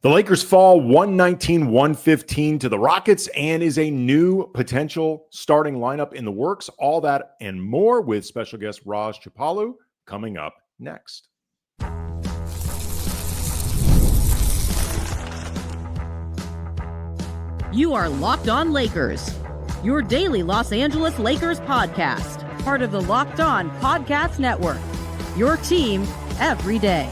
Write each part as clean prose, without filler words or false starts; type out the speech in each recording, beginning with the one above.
The Lakers fall 119-115 to the Rockets and is a new potential starting lineup in the works. All that and more with special guest Raj Chapalu coming up next. You are Locked On Lakers, your daily Los Angeles Lakers podcast, part of the Locked On Podcast Network, your team every day.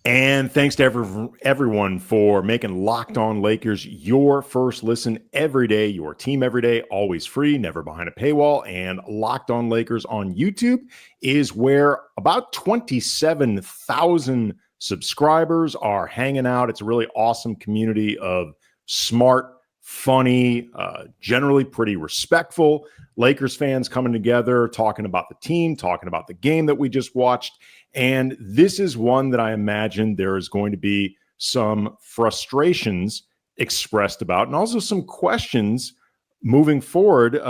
And thanks to everyone for making Locked On Lakers your first listen every day, your team every day, always free, never behind a paywall. And Locked On Lakers on YouTube is where about 27,000 subscribers are hanging out. It's a really awesome community of smart, funny, generally pretty respectful Lakers fans coming together, talking about the team, talking about the game that we just watched. And this is one that I imagine there is going to be some frustrations expressed about and also some questions moving forward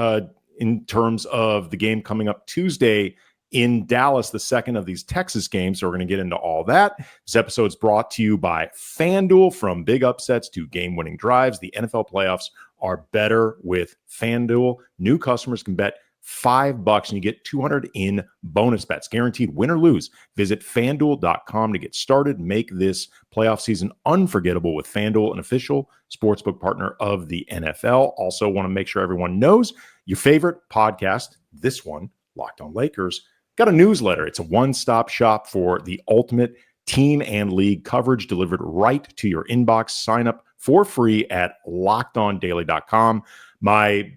in terms of the game coming up Tuesday in Dallas, the second of these Texas games. So we're going to get into all that. This episode is brought to you by FanDuel. From big upsets to game-winning drives, the NFL playoffs are better with FanDuel. New customers can bet $5 and you get 200 in bonus bets, guaranteed win or lose. Visit FanDuel.com to get started. Make this playoff season unforgettable with FanDuel, an official sportsbook partner of the NFL. Also want to make sure everyone knows your favorite podcast, this one, Locked On Lakers, got a newsletter. It's a one-stop shop for the ultimate team and league coverage delivered right to your inbox. Sign up for free at LockedOnDaily.com. My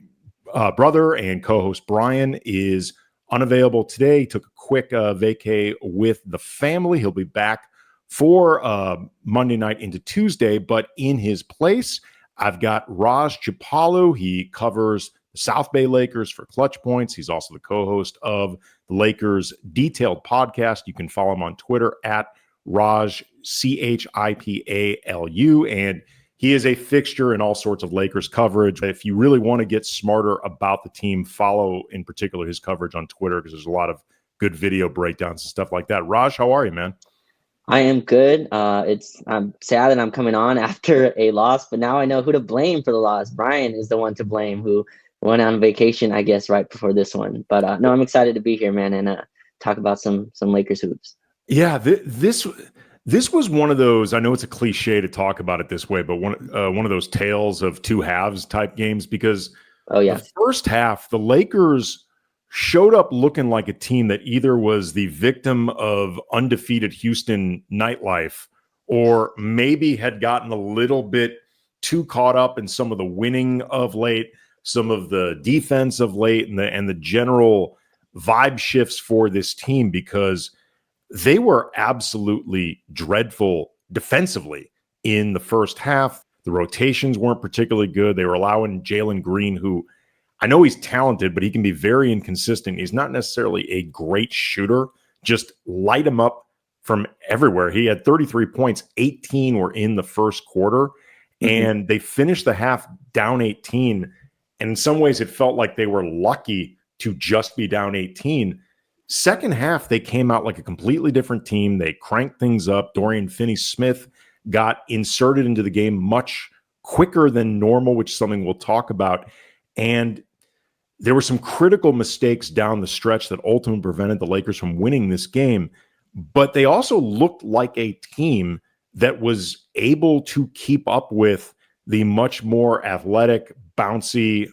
brother and co-host Brian is unavailable today. He took a quick vacay with the family. He'll be back for Monday night into Tuesday, but in his place, I've got Raj Chapalu. He covers the South Bay Lakers for Clutch Points. He's also the co-host of the Lakers Detailed podcast. You can follow him on Twitter at Raj, Chipalu, and he is a fixture in all sorts of Lakers coverage. If you really want to get smarter about the team, follow in particular his coverage on Twitter because there's a lot of good video breakdowns and stuff like that. Raj, how are you, man? I am good. I'm sad that I'm coming on after a loss, but now I know who to blame for the loss. Brian is the one to blame who went on vacation, I guess, right before this one. But no, I'm excited to be here, man, and talk about some Lakers hoops. Yeah, this was one of those, I know it's a cliche to talk about it this way, but one of those tales of two halves type games because the first half, the Lakers showed up looking like a team that either was the victim of undefeated Houston nightlife or maybe had gotten a little bit too caught up in some of the winning of late, some of the defense of late, and the general vibe shifts for this team because they were absolutely dreadful defensively in the first half. The rotations weren't particularly good. They were allowing Jalen Green, who I know he's talented, but he can be very inconsistent. He's not necessarily a great shooter. Just light him up from everywhere. He had 33 points, 18 were in the first quarter, and they finished the half down 18. And in some ways, it felt like they were lucky to just be down 18. Second half, they came out like a completely different team. They cranked things up. Dorian Finney-Smith got inserted into the game much quicker than normal, which is something we'll talk about. And there were some critical mistakes down the stretch that ultimately prevented the Lakers from winning this game. But they also looked like a team that was able to keep up with the much more athletic, bouncy,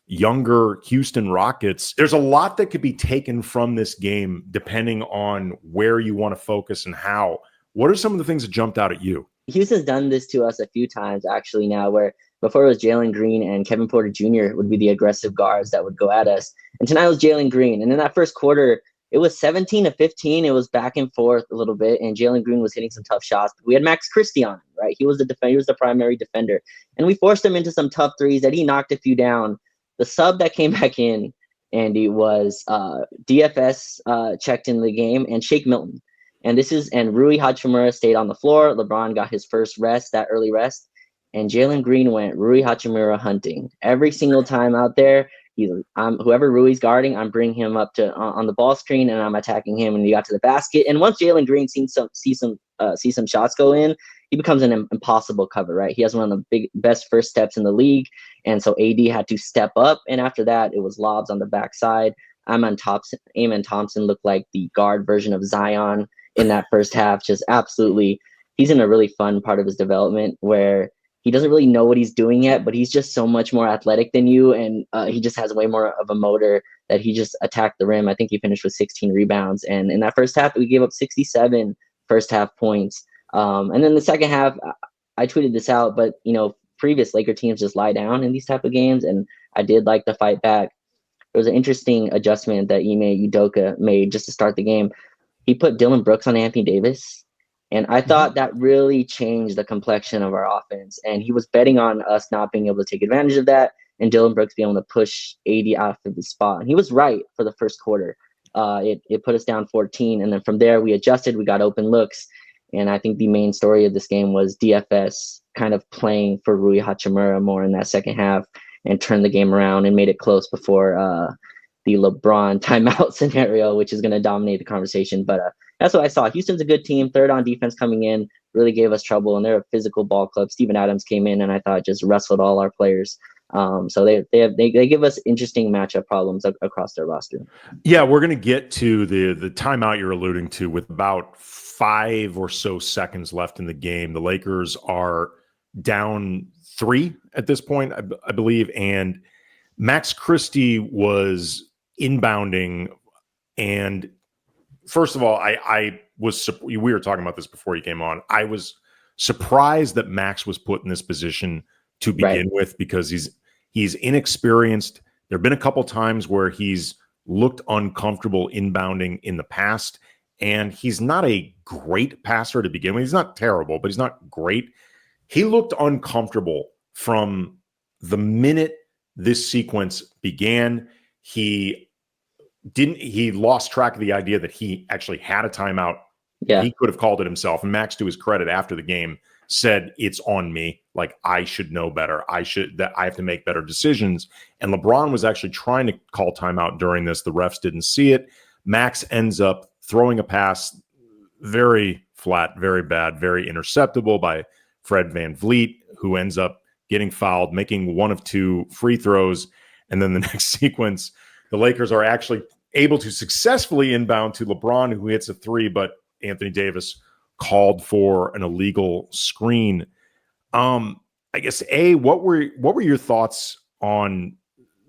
younger Houston Rockets. There's a lot that could be taken from this game depending on where you want to focus and how. What are some of the things that jumped out at you? Houston's done this to us a few times actually now, where before it was Jalen Green and Kevin Porter Jr. would be the aggressive guards that would go at us. And tonight was Jalen Green. And in that first quarter, it was 17-15. It was back and forth a little bit, and Jalen Green was hitting some tough shots. We had Max Christie on, right? He was the defender. He was the primary defender. And we forced him into some tough threes that he knocked a few down. The sub that came back in, Andy, was DFS checked in the game, and Shake Milton. And Rui Hachimura stayed on the floor. LeBron got his first rest, that early rest. And Jalen Green went Rui Hachimura hunting. Every single time out there, whoever Rui's guarding, I'm bringing him up to on the ball screen, and I'm attacking him. And he got to the basket. And once Jalen Green sees some see some shots go in, he becomes an impossible cover, right? He has one of the best first steps in the league. And so AD had to step up. And after that, it was lobs on the backside. Amen Thompson looked like the guard version of Zion in that first half. Just absolutely, he's in a really fun part of his development where he doesn't really know what he's doing yet, but he's just so much more athletic than you. And he just has way more of a motor that he just attacked the rim. I think he finished with 16 rebounds. And in that first half, we gave up 67 first half points. And then the second half, I tweeted this out, but, previous Laker teams just lie down in these type of games. And I did like the fight back. There was an interesting adjustment that Ime Udoka made just to start the game. He put Dylan Brooks on Anthony Davis. And I thought that really changed the complexion of our offense. And he was betting on us not being able to take advantage of that and Dylan Brooks being able to push AD out of the spot. And he was right for the first quarter. It put us down 14. And then from there, we adjusted. We got open looks. And I think the main story of this game was DFS kind of playing for Rui Hachimura more in that second half and turned the game around and made it close before the LeBron timeout scenario, which is going to dominate the conversation. But that's what I saw. Houston's a good team, third on defense coming in, really gave us trouble, and they're a physical ball club. Steven Adams came in, and I thought just wrestled all our players. So they give us interesting matchup problems across their roster. Yeah, we're going to get to the timeout you're alluding to with about 5 or so seconds left in the game. The Lakers are down 3 at this point, I believe, and Max Christie was inbounding. And first of all, we were talking about this before you came on. I was surprised that Max was put in this position to begin with because he's inexperienced. There have been a couple times where he's looked uncomfortable inbounding in the past, and he's not a great passer to begin with. He's not terrible, but he's not great. He looked uncomfortable from the minute this sequence began. He lost track of the idea that he actually had a timeout. Yeah. He could have called it himself. And Max, to his credit, after the game said, "It's on me. Like, I should know better. I have to make better decisions." And LeBron was actually trying to call timeout during this. The refs didn't see it. Max ends up throwing a pass very flat, very bad, very interceptable by Fred VanVleet, who ends up getting fouled, making one of 2 free throws. And then the next sequence, the Lakers are actually able to successfully inbound to LeBron, who hits a 3, but Anthony Davis called for an illegal screen. I guess, what were your thoughts on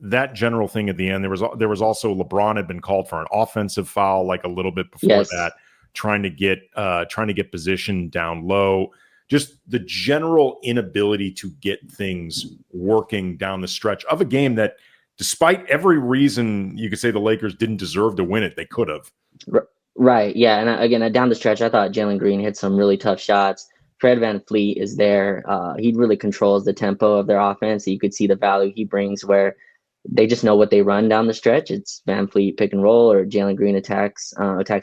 that general thing at the end? There was also LeBron had been called for an offensive foul like a little bit before that, trying to get position down low. Just the general inability to get things working down the stretch of a game that, despite every reason you could say the Lakers didn't deserve to win it, they could have. Right. Yeah. And again, down the stretch, I thought Jalen Green hit some really tough shots. Fred VanVleet is there. He really controls the tempo of their offense. You could see the value he brings where they just know what they run down the stretch. It's VanVleet pick and roll, or Jalen Green attacks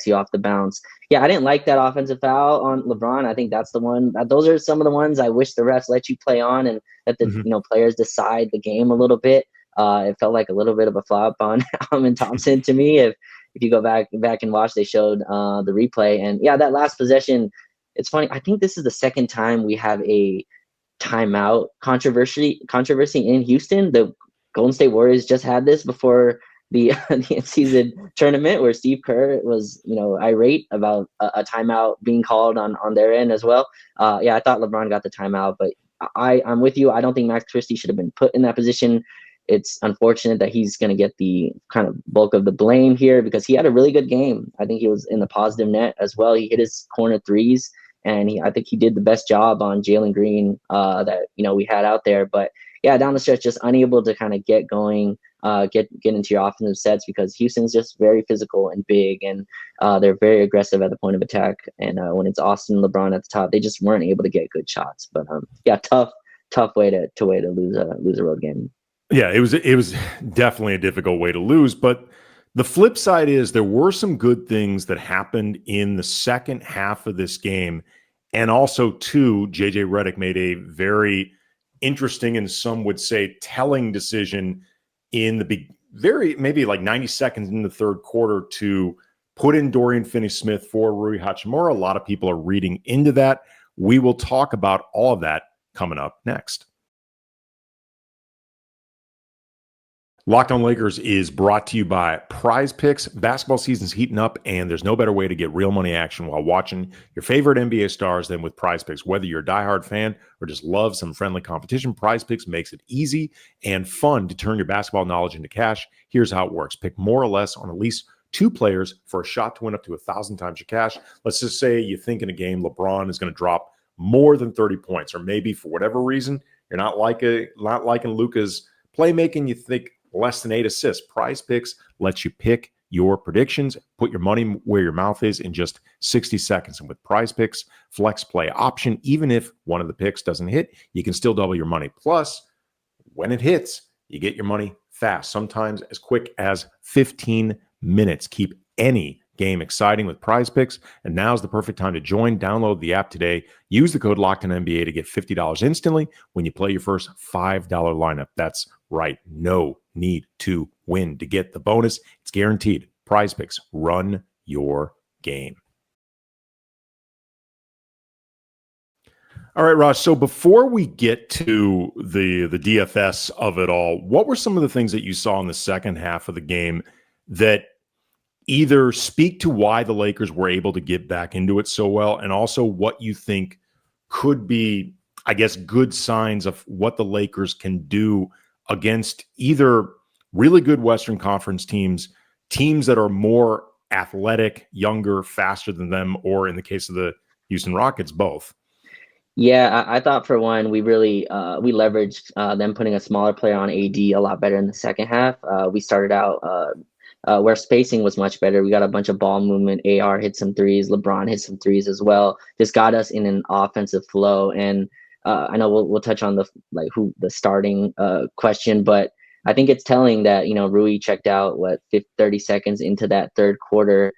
you off the bounce. Yeah, I didn't like that offensive foul on LeBron. I think that's the one. Those are some of the ones I wish the refs let you play on and let the players decide the game a little bit. It felt like a little bit of a flop on Amen Thompson to me. If you go back and watch, they showed the replay. And yeah, that last possession, it's funny. I think this is the second time we have a timeout controversy in Houston. The Golden State Warriors just had this before the in-season tournament, where Steve Kerr was, irate about a timeout being called on their end as well. Yeah, I thought LeBron got the timeout, but I'm with you. I don't think Max Christie should have been put in that position. It's unfortunate that he's going to get the kind of bulk of the blame here because he had a really good game. I think he was in the positive net as well. He hit his corner threes, and I think he did the best job on Jalen Green that we had out there. But yeah, down the stretch, just unable to kind of get going, get into your offensive sets because Houston's just very physical and big, and they're very aggressive at the point of attack. And when it's Austin and LeBron at the top, they just weren't able to get good shots. But yeah, tough way to lose a road game. Yeah, it was definitely a difficult way to lose. But the flip side is there were some good things that happened in the second half of this game, and also too, JJ Redick made a very interesting and some would say telling decision in the maybe like 90 seconds in the third quarter to put in Dorian Finney-Smith for Rui Hachimura. A lot of people are reading into that. We will talk about all of that coming up next. Locked On Lakers is brought to you by Prize Picks. Basketball season's heating up, and there's no better way to get real money action while watching your favorite NBA stars than with Prize Picks. Whether you're a diehard fan or just love some friendly competition, Prize Picks makes it easy and fun to turn your basketball knowledge into cash. Here's how it works. Pick more or less on at least 2 players for a shot to win up to 1,000 times your cash. Let's just say you think in a game LeBron is going to drop more than 30 points, or maybe for whatever reason you're not liking Luka's playmaking. You think less than 8 assists. Prize Picks lets you pick your predictions, put your money where your mouth is in just 60 seconds. And with Prize Picks flex play option, even if one of the picks doesn't hit, you can still double your money. Plus, when it hits, you get your money fast, sometimes as quick as 15 minutes. Keep any game exciting with Prize Picks, and now's the perfect time to join. Download the app today. Use the code LOCKEDONNBA to get $50 instantly when you play your first $5 lineup. That's right. No need to win to get the bonus. It's guaranteed. Prize Picks. Run your game. All right, Ross. So before we get to the DFS of it all, what were some of the things that you saw in the second half of the game that either speak to why the Lakers were able to get back into it so well, and also what you think could be, I guess, good signs of what the Lakers can do against either really good Western Conference teams that are more athletic, younger, faster than them, or in the case of the Houston Rockets, both? Yeah, I thought for one, we really we leveraged them putting a smaller player on AD a lot better in the second half. We started out where spacing was much better. We got a bunch of ball movement. AR hit some threes. LeBron hit some threes as well. Just got us in an offensive flow. And I know we'll touch on the starting question, but I think it's telling that Rui checked out 30 seconds into that third quarter,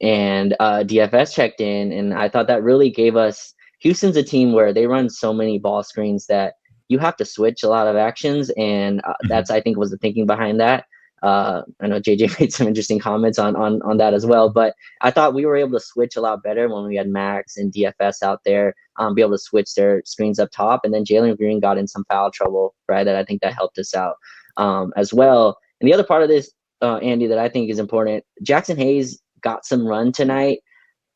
and DFS checked in, and I thought that really gave us. Houston's a team where they run so many ball screens that you have to switch a lot of actions, and that's, I think, was the thinking behind that. I know JJ made some interesting comments on that as well, but I thought we were able to switch a lot better when we had Max and DFS out there, be able to switch their screens up top, and then Jalen Green got in some foul trouble, right? That I think that helped us out as well. And the other part of this, Andy, that I think is important, Jackson Hayes got some run tonight.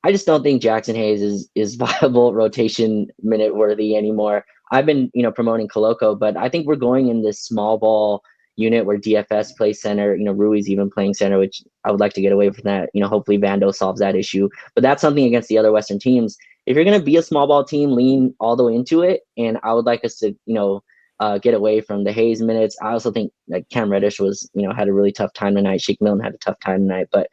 I just don't think Jackson Hayes is viable rotation minute worthy anymore. I've been, promoting Coloco, but I think we're going in this small ball unit where DFS plays center. Rui's even playing center, which I would like to get away from that. Hopefully Vando solves that issue. But that's something against the other Western teams. If you're going to be a small ball team, lean all the way into it. And I would like us to, get away from the Hayes minutes. I also think Cam Reddish was, had a really tough time tonight. Shake Milton had a tough time tonight, but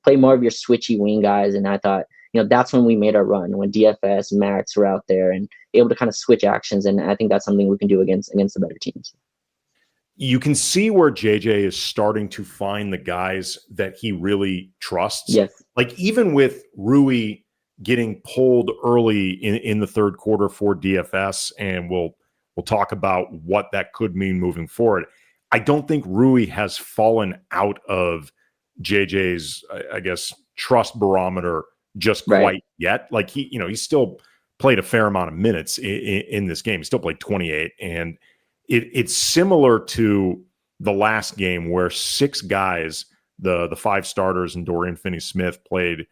play more of your switchy wing guys. And I thought, that's when we made our run, when DFS, Max were out there and able to kind of switch actions. And I think that's something we can do against the better teams. You can see where JJ is starting to find the guys that he really trusts. Yes. Like even with Rui getting pulled early in the third quarter for DFS, and we'll talk about what that could mean moving forward. I don't think Rui has fallen out of JJ's, I guess, trust barometer just quite yet. Like he still played a fair amount of minutes in this game. He still played 28, and it's similar to the last game where 6 guys, the 5 starters and Dorian Finney-Smith, played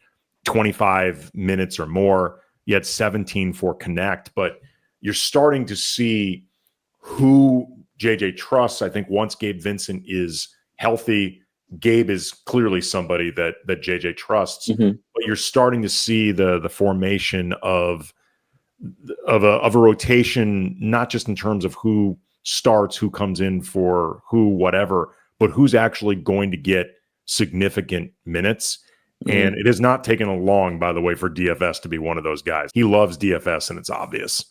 25 minutes or more. You had 17 for Connect, but you're starting to see who JJ trusts. I think once Gabe Vincent is healthy, Gabe is clearly somebody that JJ trusts. Mm-hmm. But you're starting to see the formation of a rotation, not just in terms of who starts, who comes in for who, whatever, but who's actually going to get significant minutes. Mm-hmm. And it has not taken long, by the way, for DFS to be one of those guys. He loves DFS, and it's obvious.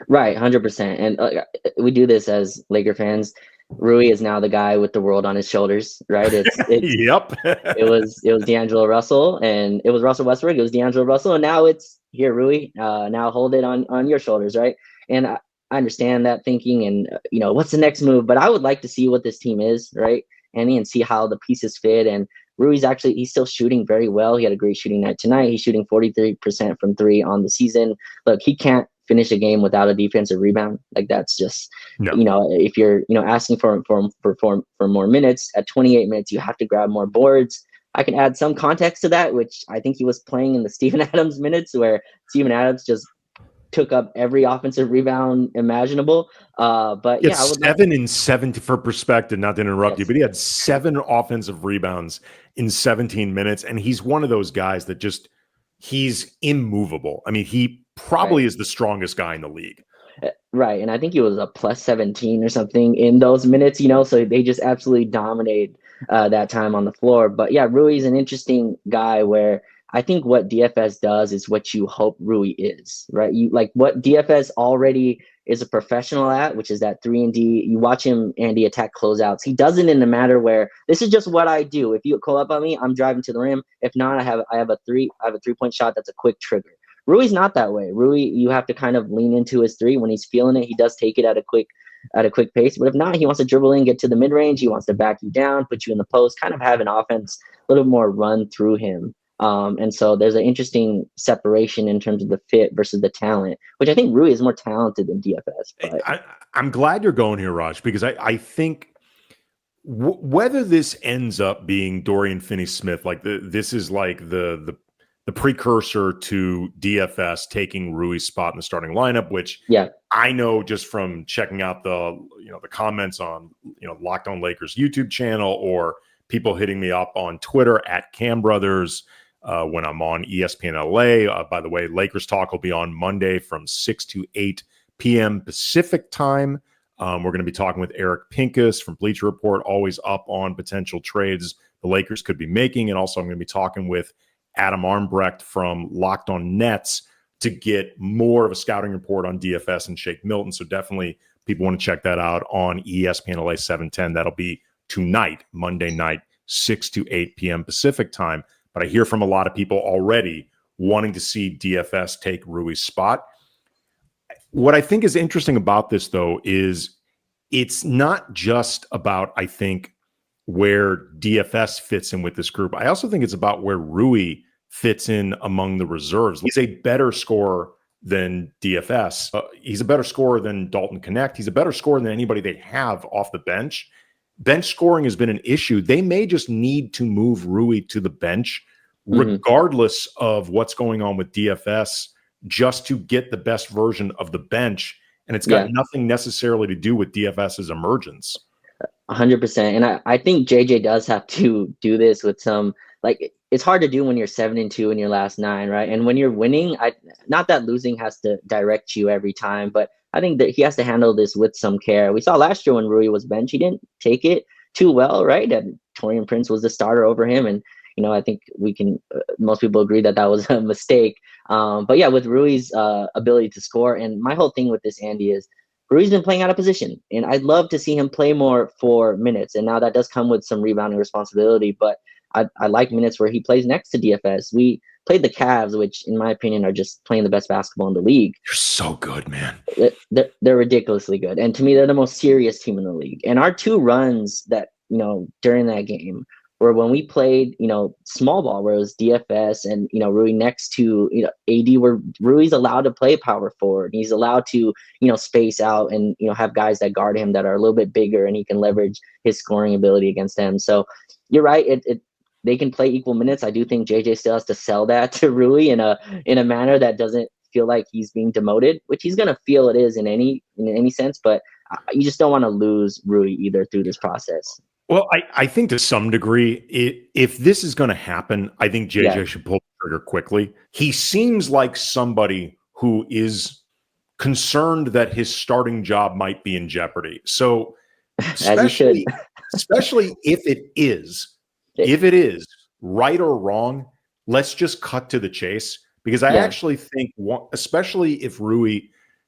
Right, 100%. And we do this as Laker fans. Rui is now the guy with the world on his shoulders, right? It's Yep. it was D'Angelo Russell, and it was Russell Westbrook. It was D'Angelo Russell, and now it's here, Rui. Now hold it on your shoulders, right? And I understand that thinking, and what's the next move? But I would like to see what this team is, right, Andy, and see how the pieces fit. And Rui's he's still shooting very well. He had a great shooting night tonight. He's shooting 43% from three on the season. Look, he can't finish a game without a defensive rebound. Like that's just, No. if you're, asking for more minutes at 28 minutes, you have to grab more boards. I can add some context to that, which I think he was playing in the Steven Adams minutes where Steven Adams just took up every offensive rebound imaginable. But yeah, I would 7 and 7 for perspective, not to interrupt you, Yes. but he had 7 offensive rebounds in 17 minutes. And he's one of those guys that he's immovable. I mean, he probably is the strongest guy in the league. Right. And I think he was a plus 17 or something in those minutes, so they just absolutely dominate that time on the floor. But yeah, Rui's an interesting guy where I think what DFS does is what you hope Rui is, right? You like what DFS already is a professional at, which is that 3-and-D. You watch him, Andy, attack closeouts. He does it in a matter where this is just what I do. If you call up on me, I'm driving to the rim. If not, I have a 3-point shot that's a quick trigger. Rui's not that way. Rui, you have to kind of lean into his three. When he's feeling it, he does take it at a quick pace. But if not, he wants to dribble in, get to the mid range. He wants to back you down, put you in the post, kind of have an offense a little more run through him. And so there's an interesting separation in terms of the fit versus the talent, which I think Rui is more talented than DFS. But I'm glad you're going here, Raj, because I think whether this ends up being Dorian Finney-Smith, like this is like the precursor to DFS taking Rui's spot in the starting lineup, which I know just from checking out the comments on Locked On Lakers YouTube channel or people hitting me up on Twitter at Cam Brothers when I'm on ESPN LA. By the way, Lakers Talk will be on Monday from 6 to 8 p.m. Pacific time. We're going to be talking with Eric Pincus from Bleacher Report, always up on potential trades the Lakers could be making. And also I'm going to be talking with Adam Armbrecht from Locked On Nets to get more of a scouting report on DFS and Shake Milton. So definitely people want to check that out on ESPN LA 710. That'll be tonight, Monday night, 6 to 8 p.m. Pacific time. But I hear from a lot of people already wanting to see DFS take Rui's spot. What I think is interesting about this, though, is it's not just about, I think, where DFS fits in with this group. I also think it's about where Rui fits in among the reserves. He's a better scorer than DFS. He's a better scorer than Dalton Connect. He's a better scorer than anybody they have off the bench. Bench scoring has been an issue. They may just need to move Rui to the bench, regardless of what's going on with DFS, just to get the best version of the bench. And it's got nothing necessarily to do with DFS's emergence. 100%. And I think JJ does have to do this with some, like, it's hard to do when you're 7-2 in your last 9, right? And when you're winning, not that losing has to direct you every time, but I think that he has to handle this with some care. We saw last year when Rui was benched, he didn't take it too well, right? And Taurean Prince was the starter over him. And, I think we can, most people agree that was a mistake. But yeah, with Rui's ability to score, and my whole thing with this, Andy, is Rui's been playing out of position, and I'd love to see him play more for minutes. And now that does come with some rebounding responsibility, but I like minutes where he plays next to DFS. We played the Cavs, which in my opinion are just playing the best basketball in the league. You're so good, man. They're ridiculously good. And to me, they're the most serious team in the league. And our two runs that, during that game were when we played, small ball, where it was DFS and, Rui next to, AD, where Rui's allowed to play power forward. He's allowed to, space out and, have guys that guard him that are a little bit bigger, and he can leverage his scoring ability against them. So you're right. They can play equal minutes. I do think JJ still has to sell that to Rui in a manner that doesn't feel like he's being demoted, which he's going to feel it is in any sense, but you just don't want to lose Rui either through this process. Well, I think to some degree, if this is going to happen, I think JJ should pull the trigger quickly. He seems like somebody who is concerned that his starting job might be in jeopardy. So especially if it is right or wrong, let's just cut to the chase, because I actually think, especially if Rui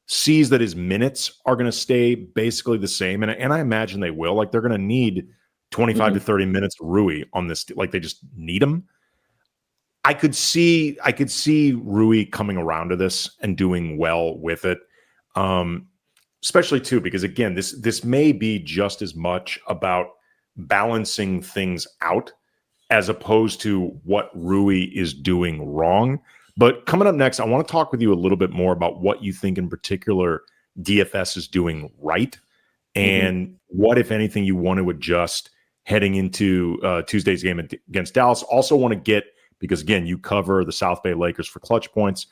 sees that his minutes are going to stay basically the same, and I imagine they will, like they're going to need 25 to 30 minutes of Rui on this, like they just need him. I could see Rui coming around to this and doing well with it. Especially too, because again, this may be just as much about balancing things out as opposed to what Rui is doing wrong. But coming up next, I want to talk with you a little bit more about what you think in particular DFS is doing right, and what, if anything, you want to adjust heading into Tuesday's game against Dallas. Also want to get, because again, you cover the South Bay Lakers for Clutch Points,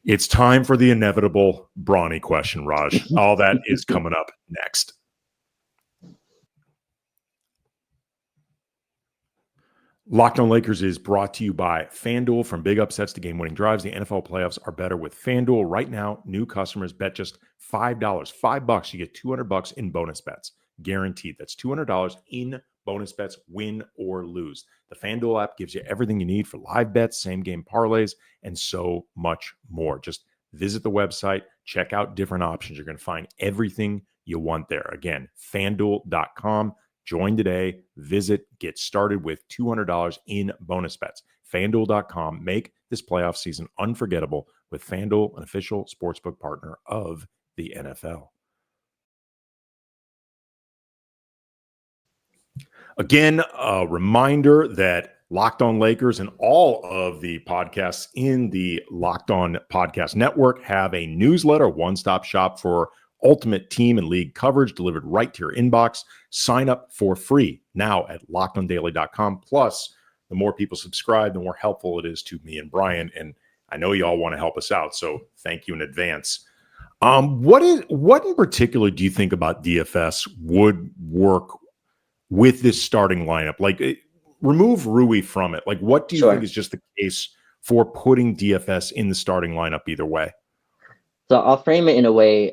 it's time for the inevitable Bronny question, Raj. All that is coming up next. Locked on Lakers is brought to you by FanDuel. From big upsets to game-winning drives, the NFL playoffs are better with FanDuel. Right now, new customers bet just $5. $5, you get $200 in bonus bets. Guaranteed. That's $200 in bonus bets, win or lose. The FanDuel app gives you everything you need for live bets, same-game parlays, and so much more. Just visit the website, check out different options. You're going to find everything you want there. Again, FanDuel.com. Join today, visit, get started with $200 in bonus bets. FanDuel.com. Make this playoff season unforgettable with FanDuel, an official sportsbook partner of the NFL. Again, a reminder that Locked On Lakers and all of the podcasts in the Locked On Podcast Network have a newsletter, one-stop shop for ultimate team and league coverage delivered right to your inbox. Sign up for free now at lockedondaily.com. Plus, the more people subscribe, the more helpful it is to me and Brian. And I know y'all want to help us out, so thank you in advance. What in particular do you think about DFS would work with this starting lineup? Like, remove Rui from it. Like, what do you think is just the case for putting DFS in the starting lineup either way? So I'll frame it in a way.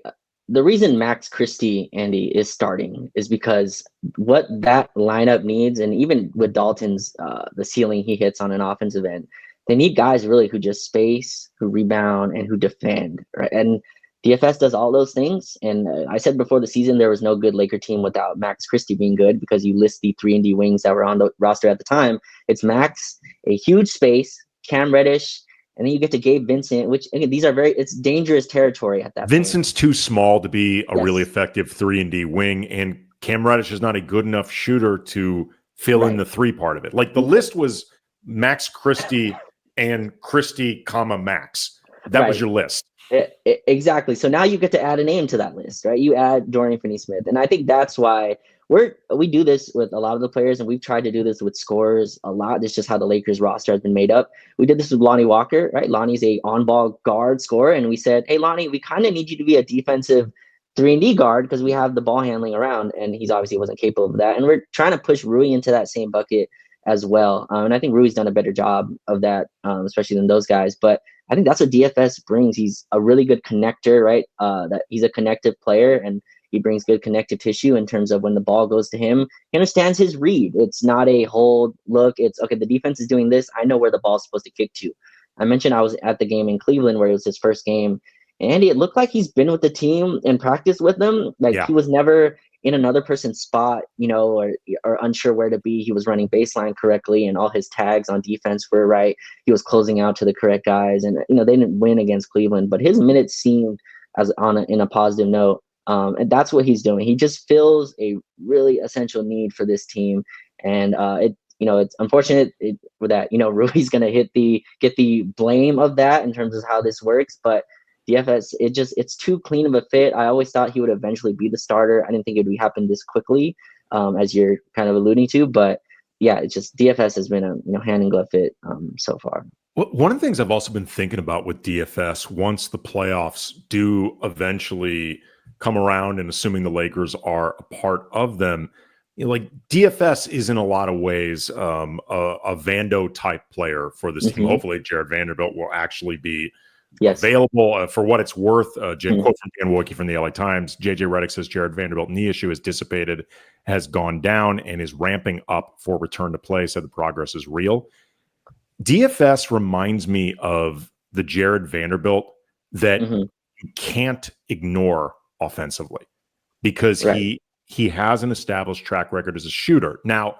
The reason Max Christie, Andy, is starting is because what that lineup needs, and even with Dalton's the ceiling he hits on an offensive end, they need guys really who just space, who rebound, and who defend, right? And DFS does all those things. And I said before the season there was no good Laker team without Max Christie being good, because you list the 3-and-D wings that were on the roster at the time. It's Max, a huge space, Cam Reddish, and then you get to Gabe Vincent, which again, these are it's dangerous territory at that Vincent's point. Too small to be a really effective 3-and-D wing, and Cam Reddish is not a good enough shooter to fill in the 3 part of it. Like, the list was Max Christie and Christie, Max. That was your list. Exactly. So now you get to add a name to that list, right? You add Dorian Finney-Smith. And I think that's why we do this with a lot of the players, and we've tried to do this with scorers a lot. This is just how the Lakers roster has been made up. We did this with Lonnie Walker, right? Lonnie's a on-ball guard scorer, and we said, hey, Lonnie, we kind of need you to be a defensive 3-and-D guard because we have the ball handling around, and he's obviously wasn't capable of that. And we're trying to push Rui into that same bucket as well. And I think Rui's done a better job of that, especially than those guys. But I think that's what DFS brings. He's a really good connector, right? That he's a connective player, and he brings good connective tissue in terms of when the ball goes to him. He understands his read. It's not a hold look. It's, okay, the defense is doing this. I know where the ball's supposed to kick to. I mentioned I was at the game in Cleveland where it was his first game. Andy, it looked like he's been with the team and practiced with them. He was never in another person's spot, or unsure where to be. He was running baseline correctly, and all his tags on defense were right. He was closing out to the correct guys, and they didn't win against Cleveland, but his minutes seemed in a positive note. And that's what he's doing. He just fills a really essential need for this team, and it's unfortunate that Rui's going to get the blame of that in terms of how this works, but DFS, it's too clean of a fit. I always thought he would eventually be the starter. I didn't think it would happen this quickly, as you're kind of alluding to. But yeah, it's just DFS has been a hand in glove fit so far. Well, one of the things I've also been thinking about with DFS, once the playoffs do eventually come around, and assuming the Lakers are a part of them, like, DFS is in a lot of ways a Vando type player for this team. Hopefully, Jared Vanderbilt will actually be available for what it's worth. Quote from Dan Wojcicki from the LA Times: JJ Redick says Jared Vanderbilt knee issue has dissipated, has gone down, and is ramping up for return to play. Said the progress is real. DFS reminds me of the Jared Vanderbilt that you can't ignore offensively, because he has an established track record as a shooter. Now,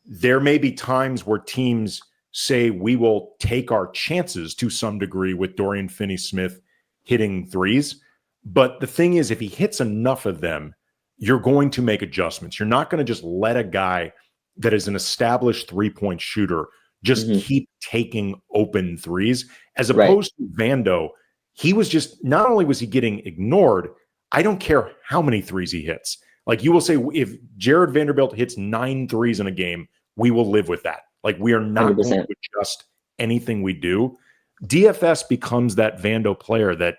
there may be times where teams say we will take our chances to some degree with Dorian Finney-Smith hitting threes. But the thing is, if he hits enough of them, you're going to make adjustments. You're not going to just let a guy that is an established 3-point shooter just keep taking open threes, as opposed to Vando. He was just, not only was he getting ignored, I don't care how many threes he hits. Like, you will say, if Jared Vanderbilt hits 9 threes in a game, we will live with that. Like, we are not 100%. going to adjust anything we do. DFS becomes that Vando player that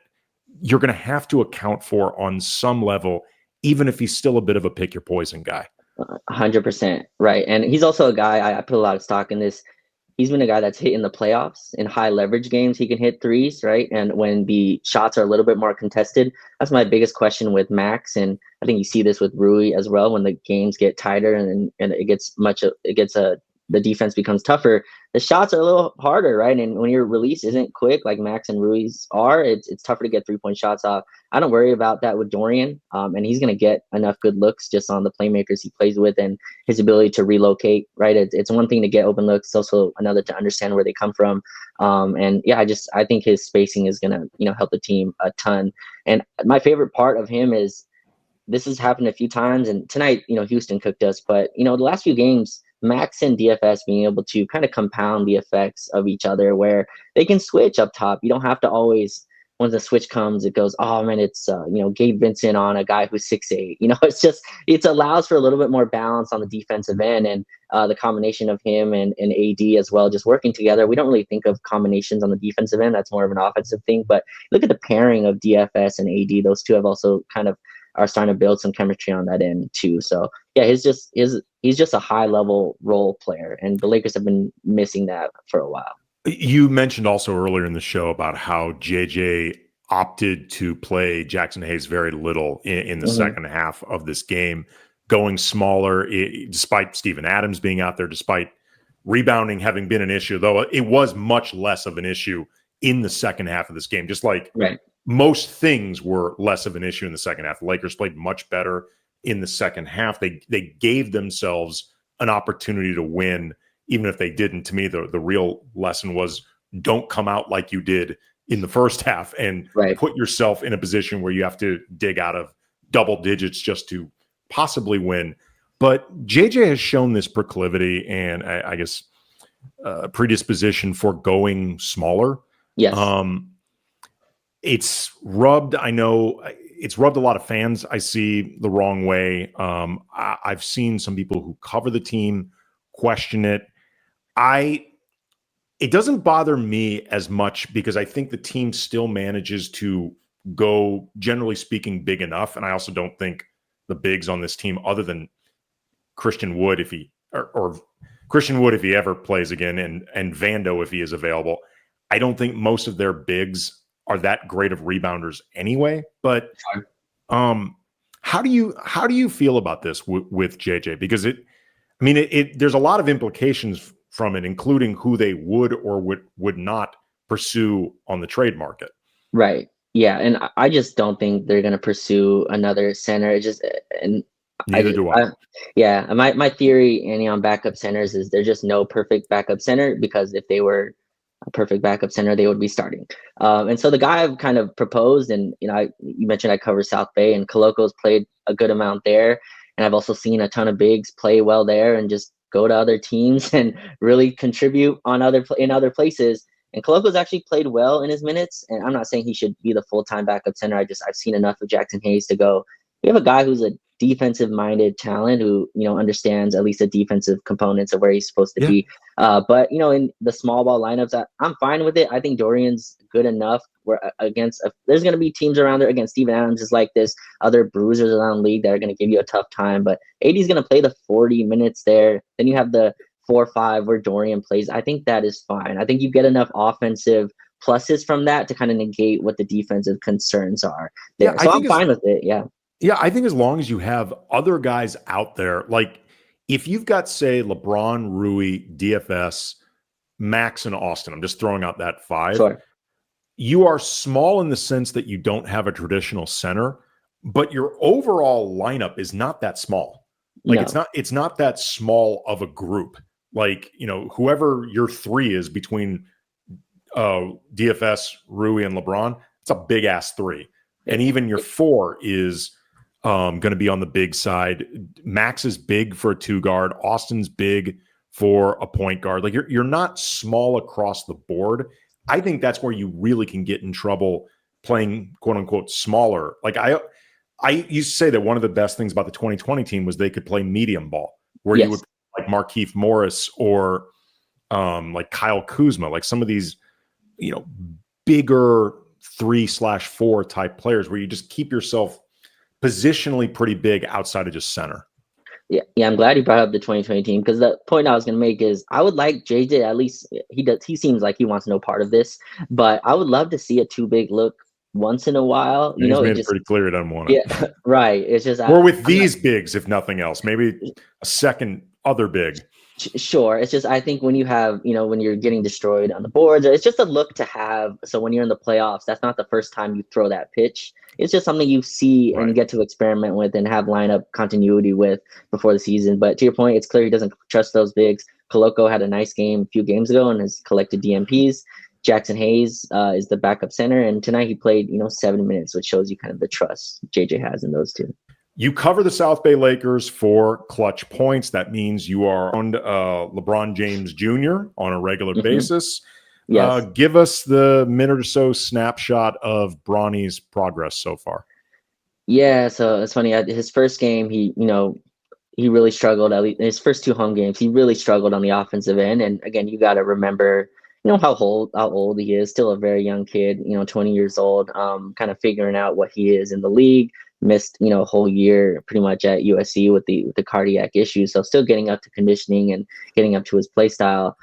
you're going to have to account for on some level, even if he's still a bit of a pick your poison guy. 100%. Right. And he's also a guy, I put a lot of stock in this. He's been a guy that's hit in the playoffs in high leverage games. He can hit threes, right? And when the shots are a little bit more contested, that's my biggest question with Max. And I think you see this with Rui as well. When the games get tighter and the defense becomes tougher, the shots are a little harder, right? And when your release isn't quick, like Max and Rui's are, it's tougher to get 3-point shots off. I don't worry about that with Dorian, and he's going to get enough good looks just on the playmakers he plays with and his ability to relocate, right? It's one thing to get open looks, it's also another to understand where they come from. And yeah, I think his spacing is going to, help the team a ton. And my favorite part of him is, this has happened a few times, and tonight, Houston cooked us, but the last few games, Max and DFS being able to kind of compound the effects of each other, where they can switch up top. You don't have to always, when the switch comes, it goes, oh man, it's Gabe Vincent on a guy who's 6'8". It allows for a little bit more balance on the defensive end, and the combination of him and AD as well, just working together. We don't really think of combinations on the defensive end. That's more of an offensive thing. But look at the pairing of DFS and AD. Those two have also kind of are starting to build some chemistry on that end too. So yeah, he's just a high level role player, and the Lakers have been missing that for a while. You mentioned also earlier in the show about how JJ opted to play Jackson Hayes very little in the second half of this game, going smaller, despite Steven Adams being out there, despite rebounding having been an issue, though it was much less of an issue in the second half of this game, just like most things were less of an issue in the second half. The Lakers played much better in the second half. They gave themselves an opportunity to win, even if they didn't. To me, the real lesson was, don't come out like you did in the first half and put yourself in a position where you have to dig out of double digits just to possibly win. But JJ has shown this proclivity and I guess predisposition for going smaller. Yes. It's rubbed a lot of fans I see the wrong way. I've seen some people who cover the team question it. It doesn't bother me as much because I think the team still manages to go, generally speaking, big enough. And I also don't think the bigs on this team, other than Christian Wood, if he ever plays again, and Vando if he is available, I don't think most of their bigs are that great of rebounders anyway. But how do you feel about this with JJ? Because there's a lot of implications from it, including who they would or would not pursue on the trade market. Right. Yeah. And I just don't think they're going to pursue another center. Neither do I. Yeah. My theory, Annie, on backup centers is there's just no perfect backup center, because if they were a perfect backup center, they would be starting. And so the guy I've kind of proposed, and you mentioned I cover South Bay, and Coloco's played a good amount there. And I've also seen a ton of bigs play well there and just go to other teams and really contribute in other places. And Coloco's actually played well in his minutes. And I'm not saying he should be the full-time backup center. I've seen enough of Jackson Hayes to go, we have a guy who's a defensive-minded talent who, understands at least the defensive components of where he's supposed to be. But, in the small ball lineups, I'm fine with it. I think Dorian's good enough. There's going to be teams around there. Again, Steven Adams is like this. Other bruisers around the league that are going to give you a tough time. But AD's going to play the 40 minutes there. Then you have the 4 or 5 where Dorian plays. I think that is fine. I think you get enough offensive pluses from that to kind of negate what the defensive concerns are there. So I'm fine with it. Yeah. Yeah, I think as long as you have other guys out there, like if you've got, say, LeBron, Rui, DFS, Max, and Austin, I'm just throwing out that 5. Sure. You are small in the sense that you don't have a traditional center, but your overall lineup is not that small. Like it's not that small of a group. Like, whoever your 3 is between DFS, Rui, and LeBron, it's a big ass 3. And even your 4 is going to be on the big side. Max is big for a 2 guard. Austin's big for a point guard. Like you're not small across the board. I think that's where you really can get in trouble playing quote unquote smaller. Like I used to say that one of the best things about the 2020 team was they could play medium ball, where you would like Markieff Morris or like Kyle Kuzma, like some of these, bigger 3/4 type players where you just keep yourself positionally pretty big outside of just center. Yeah, I'm glad you brought up the 2020 team, because the point I was going to make is I would like JJ, at least he seems like he wants no part of this, but I would love to see a 2-big look once in a while. He's made it pretty clear he doesn't want it. Yeah, right. It's just or with these bigs, if nothing else, maybe a second other big. Sure. It's just, I think when you have, when you're getting destroyed on the boards, it's just a look to have. So when you're in the playoffs, that's not the first time you throw that pitch. It's just something you see and you get to experiment with and have lineup continuity with before the season. But to your point, it's clear he doesn't trust those bigs. Koloko had a nice game a few games ago and has collected DMPs. Jackson Hayes is the backup center. And tonight he played, 7 minutes, which shows you kind of the trust JJ has in those two. You cover the South Bay Lakers for Clutch Points. That means you are on LeBron James Jr. on a regular basis. Yes. Give us the minute or so snapshot of Bronny's progress so far. Yeah, so it's funny. His first game, he really struggled. At least in his first 2 home games, he really struggled on the offensive end. And again, you got to remember, how old he is. Still a very young kid. 20 years old. Kind of figuring out what he is in the league. Missed a whole year pretty much at USC with the cardiac issues, so still getting up to conditioning and getting up to his play style.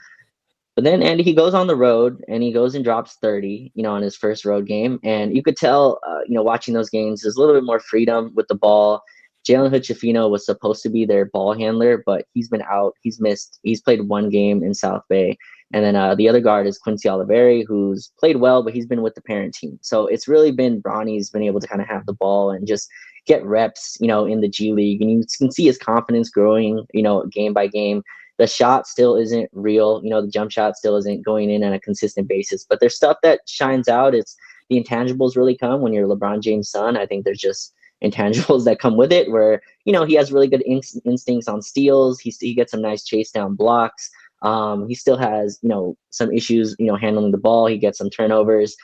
But then Andy, he goes on the road and he goes and drops 30 on his first road game, and you could tell watching those games, there's a little bit more freedom with the ball. Jalen Hood-Schifino was supposed to be their ball handler, but he's been out. He's played 1 game in South Bay. And then the other guard is Quincy Oliveri, who's played well, but he's been with the parent team. So it's really been Bronny's been able to kind of have the ball and just get reps, in the G League. And you can see his confidence growing, game by game. The shot still isn't real. The jump shot still isn't going in on a consistent basis. But there's stuff that shines out. It's the intangibles really come when you're LeBron James' son. I think there's just intangibles that come with it where, he has really good instincts on steals. He gets some nice chase down blocks. He still has, some issues, handling the ball. He gets some turnovers.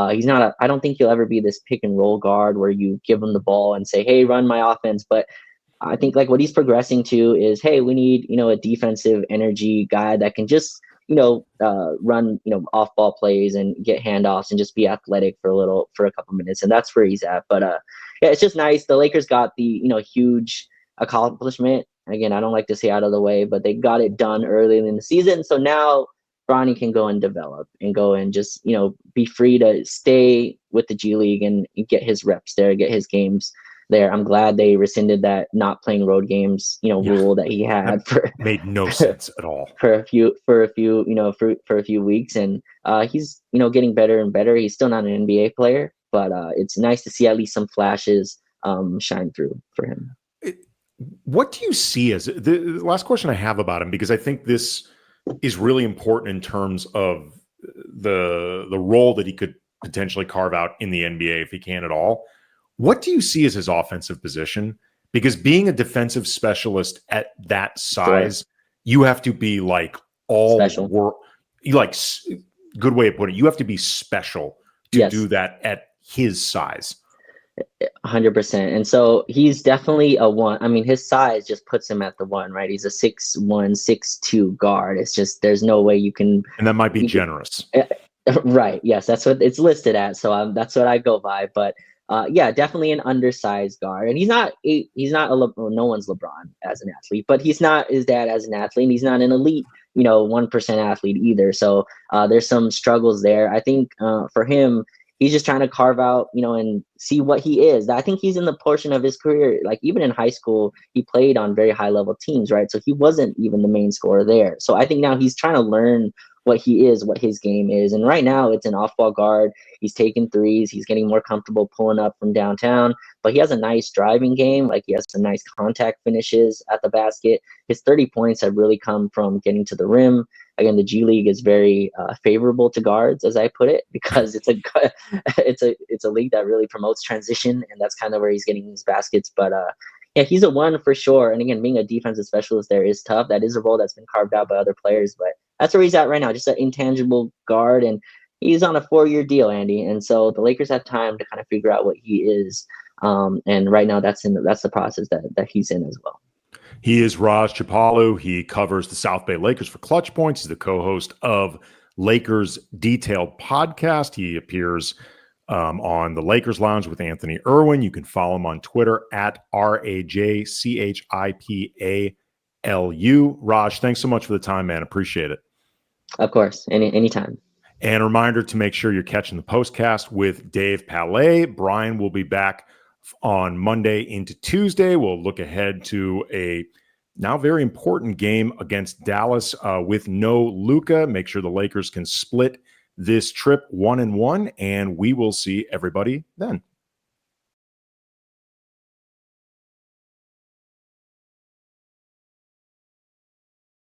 He's not I don't think he'll ever be this pick and roll guard where you give him the ball and say, hey, run my offense. But I think like what he's progressing to is, hey, we need, a defensive energy guy that can just, run, off ball plays and get handoffs and just be athletic for a couple minutes. And that's where he's at. But yeah, it's just nice. The Lakers got the, huge accomplishment. Again, I don't like to say out of the way, but they got it done early in the season. So now Bronny can go and develop and go and just, be free to stay with the G League and get his reps there, get his games there. I'm glad they rescinded that not playing road games, rule that he had for made no sense at all for a few weeks. And he's, getting better and better. He's still not an NBA player, but it's nice to see at least some flashes shine through for him. What do you see as the last question I have about him, because I think this is really important in terms of the role that he could potentially carve out in the NBA if he can at all. What do you see as his offensive position? Because being a defensive specialist at that size, you have to be like all work. Good way of putting it. You have to be special to do that at his size. 100%. And so he's definitely a 1. I mean, his size just puts him at the 1, right? He's a 6'1", 6'2" guard. It's just, there's no way you can. And that might be generous. Right. Yes. That's what it's listed at. So that's what I go by. But yeah, definitely an undersized guard. And he's not no one's LeBron as an athlete, but he's not his dad as an athlete. And he's not an elite, 1% athlete either. So there's some struggles there. I think for him, he's just trying to carve out, and see what he is. I think he's in the portion of his career, like even in high school, he played on very high level teams, right? So he wasn't even the main scorer there. So I think now he's trying to learn what he is, what his game is. And right now it's an off-ball guard. He's taking threes. He's getting more comfortable pulling up from downtown, but he has a nice driving game. Like, he has some nice contact finishes at the basket. His 30 points have really come from getting to the rim. Again, the G League is very favorable to guards, as I put it, because it's a league that really promotes transition, and that's kind of where he's getting his baskets. But yeah, he's a one for sure. And again, being a defensive specialist there is tough. That is a role that's been carved out by other players, but that's where he's at right now, just an intangible guard. And he's on a 4-year deal, Andy. And so the Lakers have time to kind of figure out what he is. And right now that's the process that he's in as well. He is Raj Chapalu. He covers the South Bay Lakers for Clutch Points. He's the co-host of Lakers Detailed Podcast. He appears on the Lakers Lounge with Anthony Irwin. You can follow him on Twitter at RAJCHIPALU. Raj, thanks so much for the time, man. Appreciate it. Of course, anytime. And a reminder to make sure you're catching the postcast with Dave Palais. Brian will be back on Monday into Tuesday. We'll look ahead to a now very important game against Dallas with no Luka. Make sure the Lakers can split this trip 1-1, and we will see everybody then.